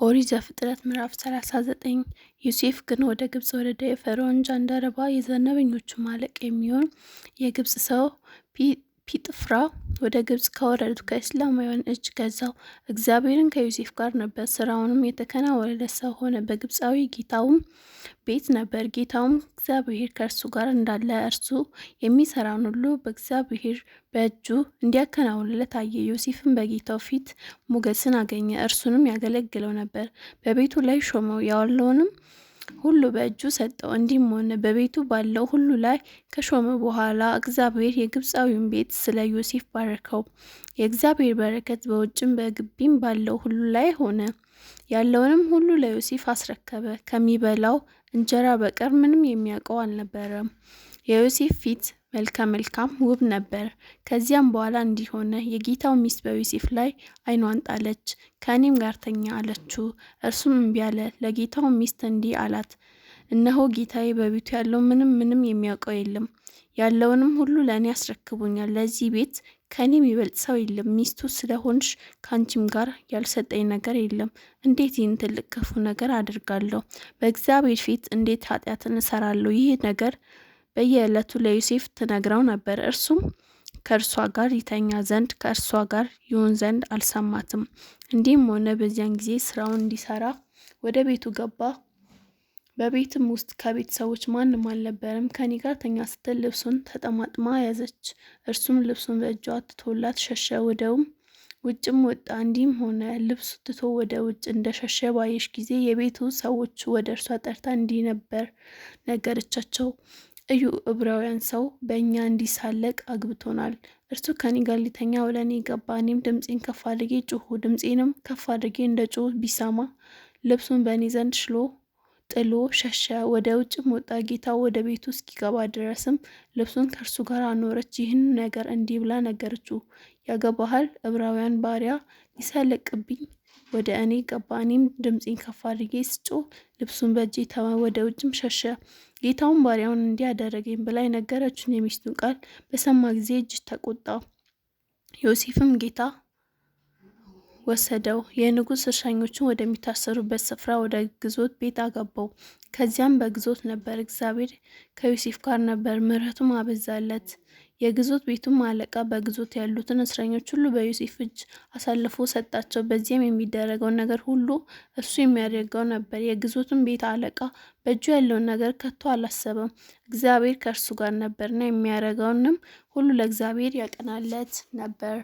ኦሪት ዘፍጥረት ምዕራፍ 39 ዮሴፍ ግን ወደ ግብፅ ወረደ። የፈርዖን ጃንደረባ የዘበኞቹም አለቃ የሚሆን የግብፅ ሰው ጲጥፍራ ወደ ግብፅ ከወረዱት ከእስማኤላውያን እጅ ገዛው። እግዚአብሔርም ከዮሴፍ ጋር ነበር፣ ስራውንም የተከናወነለት ሰው ሆነ። በግብፃዊ ጌታውም ቤት ነበር። ጌታውም እግዚአብሔር ከእርሱ ጋር እንዳለ እርሱ የሚሰራውን ሁሉ በእግዚአብሔር በእጁ እንዲያከናውንለት አየ። ዮሴፍም በጌታው ፊት ሞገስን አገኘ፣ እርሱንም ያገለግለው ነበር። በቤቱ ላይ ሾመው፣ ያለውንም ሁሉ በእጁ ሰጠው። እንዲህም ሆነ፣ በቤቱ ባለው ሁሉ ላይ ከሾመ በኋላ እግዚአብሔር የግብፃዊውን ቤት ስለ ዮሴፍ ባረከው። የእግዚአብሔር በረከት በውጭም በግቢም ባለው ሁሉ ላይ ሆነ። ያለውንም ሁሉ ለዮሴፍ አስረከበ። ከሚበላው እንጀራ በቀር ምንም የሚያውቀው አልነበረም። የዮሴፍ ፊት መልከ መልካም ውብ ነበር። ከዚያም በኋላ እንዲህ ሆነ፣ የጌታው ሚስት በዮሴፍ ላይ ዓይኗን ጣለች። ከእኔም ጋር ተኛ አለችው። እርሱም እምቢ አለ። ለጌታው ሚስት እንዲህ አላት፣ እነሆ ጌታዬ በቤቱ ያለው ምንም የሚያውቀው የለም። ያለውንም ሁሉ ለእኔ አስረክቦኛል። ለዚህ ቤት ከእኔ የሚበልጥ ሰው የለም። ሚስቱ ስለሆንሽ ከአንቺም ጋር ያልሰጠኝ ነገር የለም። እንዴት ይህን ትልቅ ክፉ ነገር አድርጋለሁ? በእግዚአብሔር ፊት እንዴት ኃጢአትን እሰራለሁ? ይህ ነገር በየዕለቱ ለዮሴፍ ትነግረው ነበር። እርሱም ከእርሷ ጋር ይተኛ ዘንድ ከእርሷ ጋር ይሆን ዘንድ አልሰማትም። እንዲህም ሆነ፣ በዚያን ጊዜ ስራውን እንዲሰራ ወደ ቤቱ ገባ። በቤትም ውስጥ ከቤት ሰዎች ማንም አልነበረም። ከኔ ጋር ተኛ ስትል ልብሱን ተጠማጥማ ያዘች። እርሱም ልብሱን በእጇ ትቶላት ሸሸ፣ ወደውም ውጭም ወጣ። እንዲህም ሆነ፣ ልብሱ ትቶ ወደ ውጭ እንደሸሸ ባየሽ ጊዜ የቤቱ ሰዎች ወደ እርሷ ጠርታ እንዲህ ነበር ነገረቻቸው፣ እዩ፣ ዕብራውያን ሰው በእኛ እንዲሳለቅ አግብቶናል። እርሱ ከኔ ጋር ሊተኛ ወደ እኔ ገባ። እኔም ድምፄን ከፍ አድርጌ ጮኽሁ። ድምፄንም ከፍ አድርጌ እንደ ጮኽሁ ቢሰማ ልብሱን በእኔ ዘንድ ጥሎ ሸሸ፣ ወደ ውጭም ወጣ። ጌታው ወደ ቤቱ እስኪገባ ድረስም ልብሱን ከእርሱ ጋር አኖረች። ይህን ነገር እንዲህ ብላ ነገረችው፣ ያገባሃል ዕብራውያን ባሪያ ሊሳለቅብኝ ወደ እኔ ገባ። እኔም ድምፄን ከፍ አድርጌ ስጮህ ልብሱን በእጄ ተወ፣ ወደ ውጭም ሸሸ። ጌታውን ባሪያውን እንዲህ አደረገኝ ብላ የነገረችውን የሚስቱን ቃል በሰማ ጊዜ እጅግ ተቆጣ። ዮሴፍም ጌታ ወሰደው፣ የንጉሥ እረኞችን ወደሚታሰሩበት ስፍራ ወደ ግዞት ቤት አገባው። ከዚያም በግዞት ነበር። እግዚአብሔር ከዮሴፍ ጋር ነበር፣ ምሕረቱም አበዛለት። የግዞት ቤቱም አለቃ በግዞት ያሉትን እስረኞች ሁሉ በዮሴፍ እጅ አሳልፎ ሰጣቸው። በዚያም የሚደረገውን ነገር ሁሉ እርሱ የሚያደርገው ነበር። የግዞቱም ቤት አለቃ በእጁ ያለውን ነገር ከቶ አላሰበም። እግዚአብሔር ከእርሱ ጋር ነበርና የሚያደርገውንም ሁሉ ለእግዚአብሔር ያቀናለት ነበር።